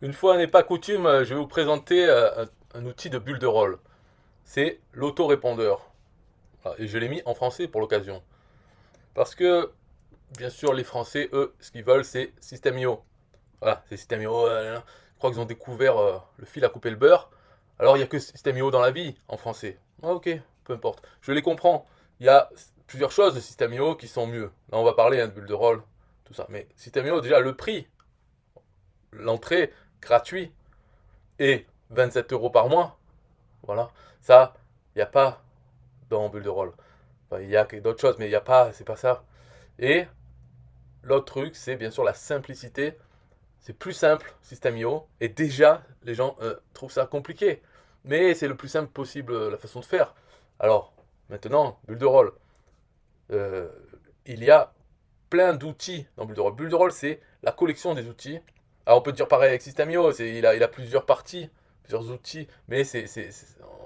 Une fois n'est pas coutume, je vais vous présenter un outil de bulle de rôle. C'est l'autorépondeur. Voilà, et je l'ai mis en français pour l'occasion. Parce que, bien sûr, les Français, eux, ce qu'ils veulent, c'est System.io. Voilà, c'est System.io. Je crois qu'ils ont découvert le fil à couper le beurre. Alors, il n'y a que System.io dans la vie, en français. Ah, ok, peu importe. Je les comprends. Il y a plusieurs choses de System.io qui sont mieux. Là, on va parler de bulle de rôle, tout ça. Mais System.io, déjà, le prix, l'entrée, gratuit, et 27 euros par mois. Voilà. Ça, il n'y a pas dans Bulle de rôle. Enfin, il y a d'autres choses, mais il n'y a pas, c'est pas ça. Et l'autre truc, c'est bien sûr la simplicité. C'est plus simple, System.io. Et déjà, les gens trouvent ça compliqué. Mais c'est le plus simple possible, la façon de faire. Alors, maintenant, Bulle de rôle. Euh, il y a plein d'outils dans Bulle de rôle. Bulle de rôle, c'est la collection des outils. Alors, on peut dire pareil avec System.io. Il a plusieurs parties, plusieurs outils, mais c'est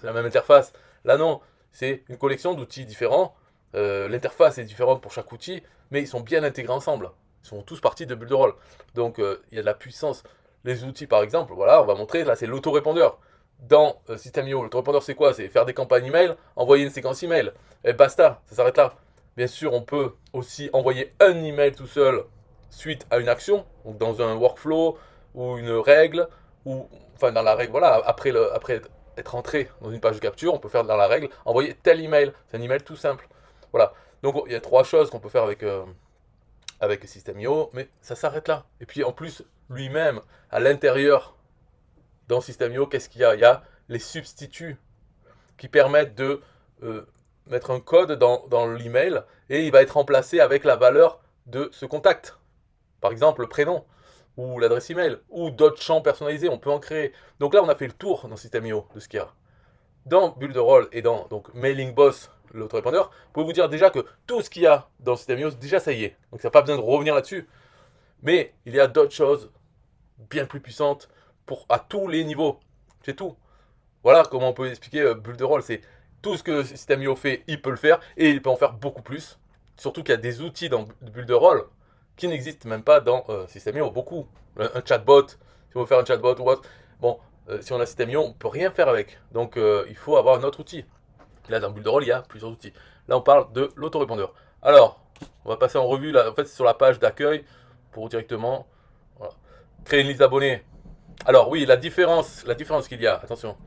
la même interface. Là, non, c'est une collection d'outils différents. L'interface est différente pour chaque outil, mais ils sont bien intégrés ensemble. Ils sont tous partis de Bulle de rôle. Donc, il y a de la puissance. Les outils, par exemple, voilà, on va montrer, là, c'est l'autorépondeur. Dans System.io, l'autorépondeur, c'est quoi? C'est faire des campagnes email, envoyer une séquence email. Et basta, ça s'arrête là. Bien sûr, on peut aussi envoyer un email tout seul suite à une action, donc dans un workflow ou une règle, ou enfin dans la règle, voilà, après être entré dans une page de capture, on peut faire dans la règle, envoyer tel email. C'est un email tout simple. Voilà. Donc il y a trois choses qu'on peut faire avec System.io, mais ça s'arrête là. Et puis en plus, lui-même, à l'intérieur, dans System.io, qu'est-ce qu'il y a? Il y a les substituts qui permettent de euh, mettre un code dans l'email et il va être remplacé avec la valeur de ce contact. Par exemple, le prénom ou l'adresse email ou d'autres champs personnalisés, on peut en créer. Donc là, on a fait le tour dans System.io de ce qu'il y a. Dans Build the Role et dans donc, Mailing Boss, l'autorépondeur, vous pouvez vous dire déjà que tout ce qu'il y a dans System.io, déjà ça y est. Donc ça n'a pas besoin de revenir là-dessus. Mais il y a d'autres choses bien plus puissantes à tous les niveaux. C'est tout. Voilà comment on peut expliquer Build the Role. C'est tout ce que System.io fait, il peut le faire et il peut en faire beaucoup plus. Surtout qu'il y a des outils dans Build the Role qui n'existent même pas dans System.io. Beaucoup. Un chatbot, si on veut faire un chatbot ou autre. Bon, si on a System.io, on ne peut rien faire avec. Donc il faut avoir un autre outil. Là, dans Build the Role, il y a plusieurs outils. Là, on parle de l'autorépondeur. Alors, on va passer en revue. Là, en fait, c'est sur la page d'accueil pour directement voilà, créer une liste d'abonnés. Alors oui, la différence qu'il y a, attention,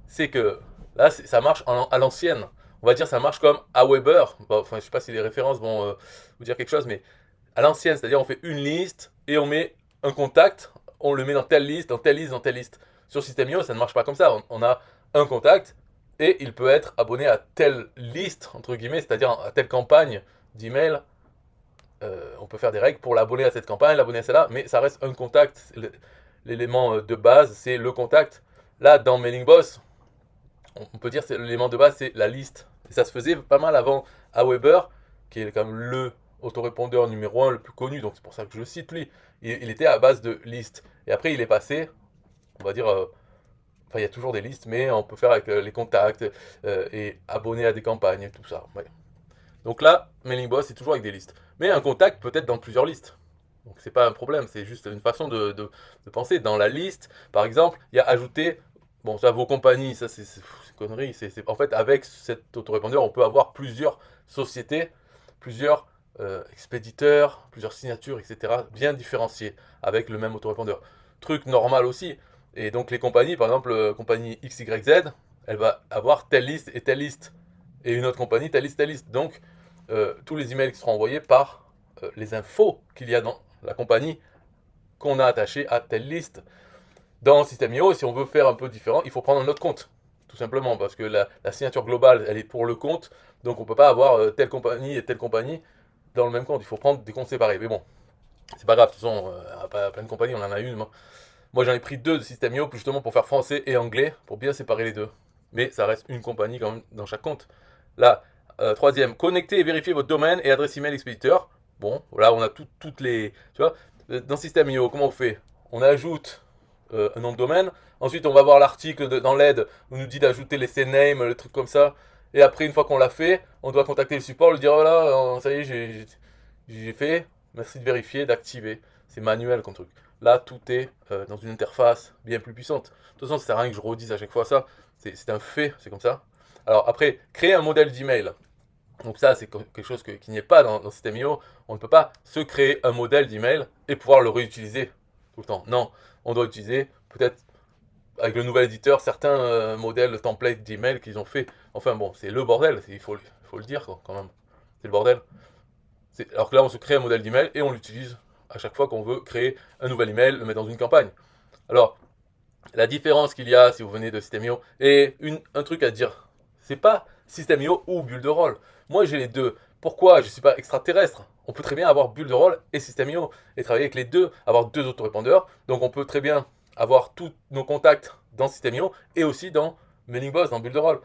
c'est que là, ça marche à l'ancienne. On va dire ça marche comme Aweber. Bon, enfin, je sais pas si les références vont vous dire quelque chose, mais à l'ancienne, c'est-à-dire on fait une liste et on met un contact, on le met dans telle liste, dans telle liste, dans telle liste. Sur System.io, ça ne marche pas comme ça. On a un contact et il peut être abonné à telle liste, entre guillemets, c'est-à-dire à telle campagne d'email. On peut faire des règles pour l'abonner à cette campagne, l'abonner à celle-là, mais ça reste un contact. L'élément de base, c'est le contact. Là, dans Mailing Boss, on peut dire que l'élément de base, c'est la liste. Et ça se faisait pas mal avant Aweber, qui est quand même le autorépondeur numéro un, le plus connu, donc c'est pour ça que je le cite lui. Il était à base de liste. Et après, il est passé, on va dire, enfin, il y a toujours des listes, mais on peut faire avec les contacts et abonner à des campagnes et tout ça. Ouais. Donc là, Mailing Boss, c'est toujours avec des listes. Mais un contact peut être dans plusieurs listes. Donc c'est pas un problème, c'est juste une façon de penser. Dans la liste, par exemple, il y a ajouter, bon ça vos compagnies, ça c'est connerie. En fait avec cet autorépondeur, on peut avoir plusieurs sociétés, plusieurs expéditeurs, plusieurs signatures, etc. bien différenciées avec le même autorépondeur. Truc normal aussi. Et donc les compagnies, par exemple, compagnie XYZ, elle va avoir telle liste et telle liste. Et une autre compagnie, telle liste, telle liste. Donc tous les emails qui seront envoyés par les infos qu'il y a dans la compagnie qu'on a attachée à telle liste. Dans System.io, si on veut faire un peu différent, il faut prendre un autre compte. Tout simplement, parce que la signature globale, elle est pour le compte. Donc on ne peut pas avoir telle compagnie et telle compagnie dans le même compte. Il faut prendre des comptes séparés. Mais bon, c'est pas grave. De toute façon, plein de compagnies, on en a une. Moi, j'en ai pris deux de System.io justement pour faire français et anglais, pour bien séparer les deux. Mais ça reste une compagnie quand même dans chaque compte. Là, troisième, connecter et vérifier votre domaine et adresse email expéditeur. Bon, là, on a toutes les. Tu vois, dans System.io, comment on fait? On ajoute un nom de domaine. Ensuite, on va voir l'article dans l'aide où on nous dit d'ajouter les CNAME, le truc comme ça. Et après, une fois qu'on l'a fait, on doit contacter le support, lui dire voilà, ça y est, j'ai fait. Merci de vérifier, d'activer. C'est manuel comme truc. Là, tout est dans une interface bien plus puissante. De toute façon, ça sert à rien que je redise à chaque fois ça. C'est un fait, c'est comme ça. Alors après, créer un modèle d'email. Donc ça, c'est quelque chose qui n'est pas dans System.io. On ne peut pas se créer un modèle d'email et pouvoir le réutiliser tout le temps. Non, on doit utiliser peut-être avec le nouvel éditeur certains modèles templates d'email qu'ils ont fait. Enfin bon, c'est le bordel, il faut le dire quand même. C'est le bordel. Alors que là, on se crée un modèle d'email et on l'utilise à chaque fois qu'on veut créer un nouvel email, le mettre dans une campagne. Alors, la différence qu'il y a si vous venez de System.io, et un truc à dire, c'est pas System.io ou Builderall. Moi, j'ai les deux. Pourquoi je ne suis pas extraterrestre? On peut très bien avoir Builderall et System.io et travailler avec les deux, avoir deux autorépondeurs. Donc, on peut très bien avoir tous nos contacts dans System.io et aussi dans MailingBoss, dans Builderall.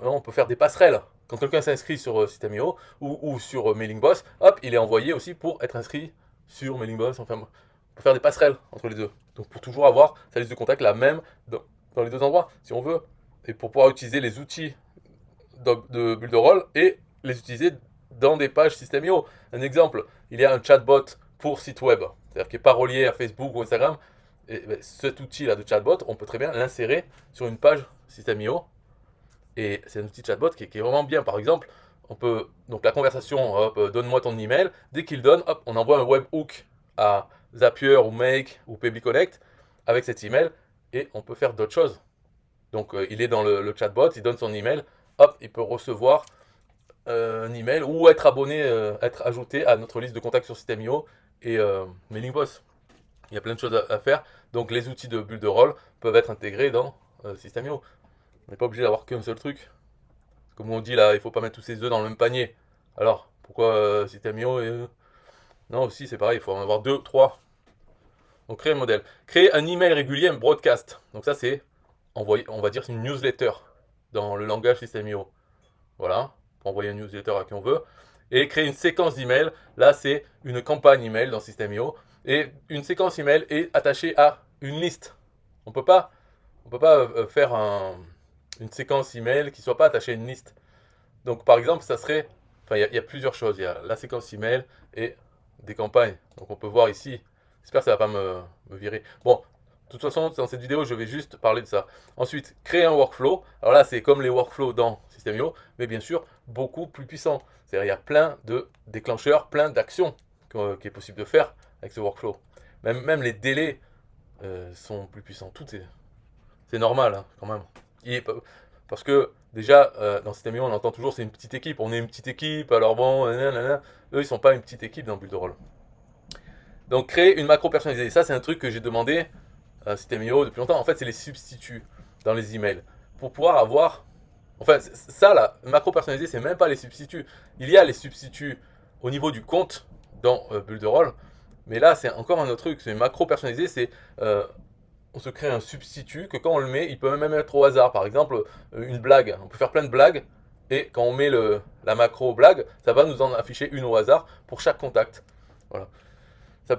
On peut faire des passerelles. Quand quelqu'un s'inscrit sur System.io ou sur MailingBoss, hop, il est envoyé aussi pour être inscrit sur MailingBoss. Enfin, on peut faire des passerelles entre les deux. Donc pour toujours avoir sa liste de contacts la même dans les deux endroits, si on veut. Et pour pouvoir utiliser les outils de Builderall et les utiliser dans des pages System.io. Un exemple, il y a un chatbot pour site web, c'est-à-dire qui n'est pas relié à Facebook ou Instagram. Et cet outil-là de chatbot, on peut très bien l'insérer sur une page System.io. Et c'est un outil de chatbot qui est vraiment bien. Par exemple, on peut, donc la conversation, hop, donne-moi ton email. Dès qu'il donne, hop, on envoie un webhook à Zapier ou Make ou Pebble Connect avec cet email et on peut faire d'autres choses. Donc il est dans le chatbot, il donne son email, hop, il peut recevoir un email ou être abonné, être ajouté à notre liste de contacts sur System.io et MailingBoss. Il y a plein de choses à faire. Donc les outils de Builderall peuvent être intégrés dans System.io. On n'est pas obligé d'avoir qu'un seul truc. Comme on dit là, il ne faut pas mettre tous ses œufs dans le même panier. Alors, pourquoi System.io et... Non, aussi c'est pareil, il faut en avoir deux, trois. Donc créer un modèle. Créer un email régulier, un broadcast. Donc ça c'est, envoyer, on va dire c'est une newsletter dans le langage System.io. Voilà, pour envoyer une newsletter à qui on veut. Et créer une séquence d'email. Là c'est une campagne email dans System.io. Et une séquence email est attachée à une liste. On peut pas faire une séquence email qui ne soit pas attachée à une liste. Donc par exemple, ça serait, enfin il y a plusieurs choses. Il y a la séquence email et des campagnes. Donc on peut voir ici. J'espère que ça ne va pas me virer. Bon, de toute façon, dans cette vidéo, je vais juste parler de ça. Ensuite, créer un workflow. Alors là, c'est comme les workflows dans System.io, mais bien sûr, beaucoup plus puissant. C'est-à-dire, il y a plein de déclencheurs, plein d'actions qui est possible de faire avec ce workflow. Même les délais sont plus puissants. C'est normal, hein, quand même. Parce que déjà, dans System.io, on entend toujours c'est une petite équipe. On est une petite équipe, alors bon, nanana. Eux, ils sont pas une petite équipe dans Builderall. Donc, créer une macro personnalisée. Ça, c'est un truc que j'ai demandé à System.io depuis longtemps. En fait, c'est les substituts dans les emails. Pour pouvoir avoir... Enfin, ça, là, macro personnalisée, c'est même pas les substituts. Il y a les substituts au niveau du compte dans Builderall. Mais là, c'est encore un autre truc. C'est macro personnalisé, c'est... on se crée un substitut que quand on le met, il peut même être au hasard. Par exemple, une blague. On peut faire plein de blagues. Et quand on met la macro blague, ça va nous en afficher une au hasard pour chaque contact. Voilà.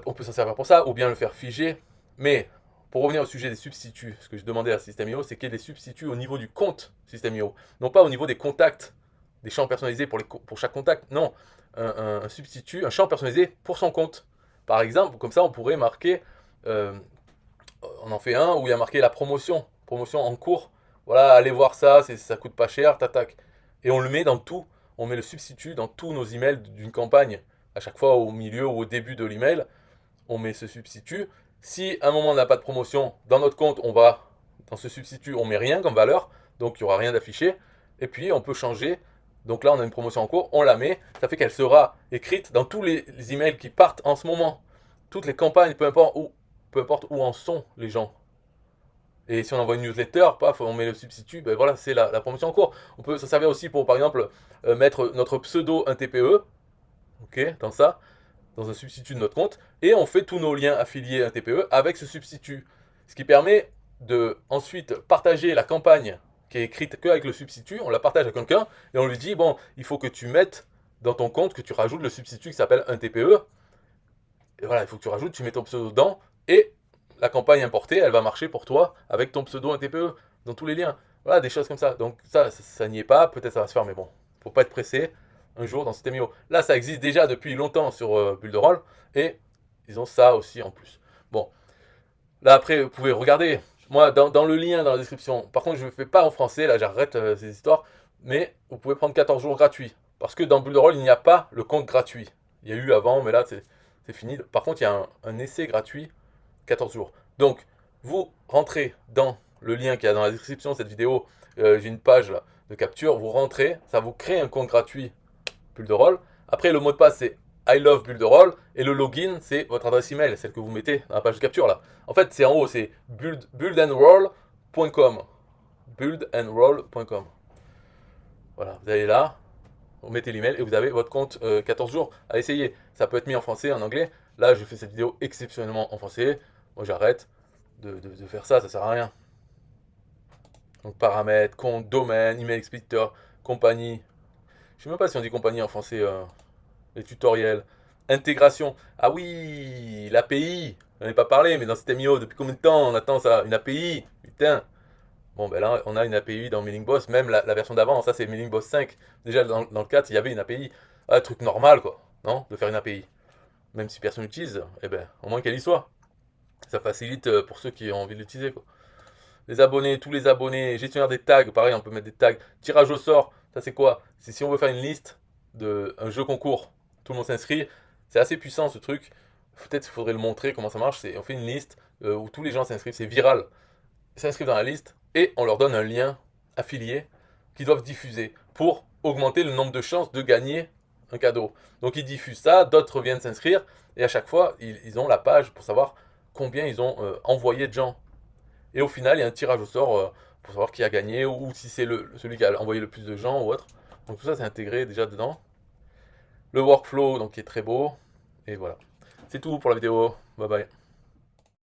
On peut s'en servir pour ça, ou bien le faire figer. Mais pour revenir au sujet des substituts, ce que je demandais à System.io, c'est qu'il y ait des substituts au niveau du compte System.io. Non pas au niveau des contacts, des champs personnalisés pour chaque contact. Non, un substitut, un champ personnalisé pour son compte. Par exemple, comme ça, on pourrait marquer, on en fait un où il y a marqué la promotion en cours. Voilà, allez voir ça, ça coûte pas cher, tac. Et on le met dans tout, on met le substitut dans tous nos emails d'une campagne. À chaque fois, au milieu ou au début de l'email, on met ce substitut. Si à un moment on n'a pas de promotion, dans notre compte, dans ce substitut, on met rien comme valeur, donc il n'y aura rien d'affiché. Et puis on peut changer. Donc là, on a une promotion en cours, on la met. Ça fait qu'elle sera écrite dans tous les emails qui partent en ce moment. Toutes les campagnes, peu importe où en sont les gens. Et si on envoie une newsletter, paf, on met le substitut, ben voilà, c'est la promotion en cours. On peut s'en servir aussi pour, par exemple, mettre notre pseudo un TPE. Ok, dans un substitut de notre compte, et on fait tous nos liens affiliés à un TPE avec ce substitut. Ce qui permet de ensuite partager la campagne qui est écrite qu'avec le substitut, on la partage à quelqu'un, et on lui dit, bon, il faut que tu mettes dans ton compte, que tu rajoutes le substitut qui s'appelle un TPE, et voilà, il faut que tu rajoutes, tu mets ton pseudo dedans, et la campagne importée, elle va marcher pour toi avec ton pseudo un TPE dans tous les liens. Voilà, des choses comme ça. Donc ça n'y est pas, peut-être ça va se faire, mais bon, faut pas être pressé un jour dans System.io. Là, ça existe déjà depuis longtemps sur Builderall, et ils ont ça aussi en plus. Bon, Là, après, vous pouvez regarder. Moi, dans le lien, dans la description. Par contre, je ne fais pas en français. Là, j'arrête ces histoires. Mais vous pouvez prendre 14 jours gratuits. Parce que dans Builderall, il n'y a pas le compte gratuit. Il y a eu avant, mais là, c'est fini. Par contre, il y a un essai gratuit, 14 jours. Donc, vous rentrez dans le lien qu'il y a dans la description de cette vidéo. J'ai une page là, de capture. Vous rentrez, ça vous crée un compte gratuit Builderall. Après, le mot de passe, c'est I love Builderall. Et le login, c'est votre adresse email, celle que vous mettez dans la page de capture là. En fait, c'est en haut, c'est buildandroll.com. Buildandroll.com. Voilà, vous allez là, vous mettez l'email et vous avez votre compte 14 jours à essayer. Ça peut être mis en français, en anglais. Là, je fais cette vidéo exceptionnellement en français. Moi, j'arrête de faire ça, ça sert à rien. Donc, paramètres, compte, domaine, email expeditor, compagnie. Je sais même pas si on dit compagnie en français. Les tutoriels. Intégration. Ah oui, l'API. On n'en a pas parlé, mais dans System.io, depuis combien de temps on attend ça? Une API. Putain. Bon, ben là, on a une API dans Mailing Boss, même la version d'avant, ça c'est Mailing Boss 5. Déjà dans le 4, il y avait une API. Un truc normal, quoi, non? De faire une API. Même si personne n'utilise, eh ben, au moins qu'elle y soit. Ça facilite pour ceux qui ont envie de l'utiliser, quoi. Les abonnés, tous les abonnés, gestionnaire des tags, pareil, on peut mettre des tags. Tirage au sort, ça c'est quoi? C'est si on veut faire une liste d'un jeu concours, tout le monde s'inscrit. C'est assez puissant ce truc. Peut-être qu'il faudrait le montrer comment ça marche. On fait une liste où tous les gens s'inscrivent, c'est viral. Ils s'inscrivent dans la liste et on leur donne un lien affilié qu'ils doivent diffuser pour augmenter le nombre de chances de gagner un cadeau. Donc ils diffusent ça, d'autres viennent s'inscrire et à chaque fois ils ont la page pour savoir combien ils ont envoyé de gens. Et au final il y a un tirage au sort pour savoir qui a gagné ou si c'est celui qui a envoyé le plus de gens ou autre. Donc tout ça c'est intégré déjà dedans. Le workflow donc qui est très beau et voilà. C'est tout pour la vidéo. Bye bye.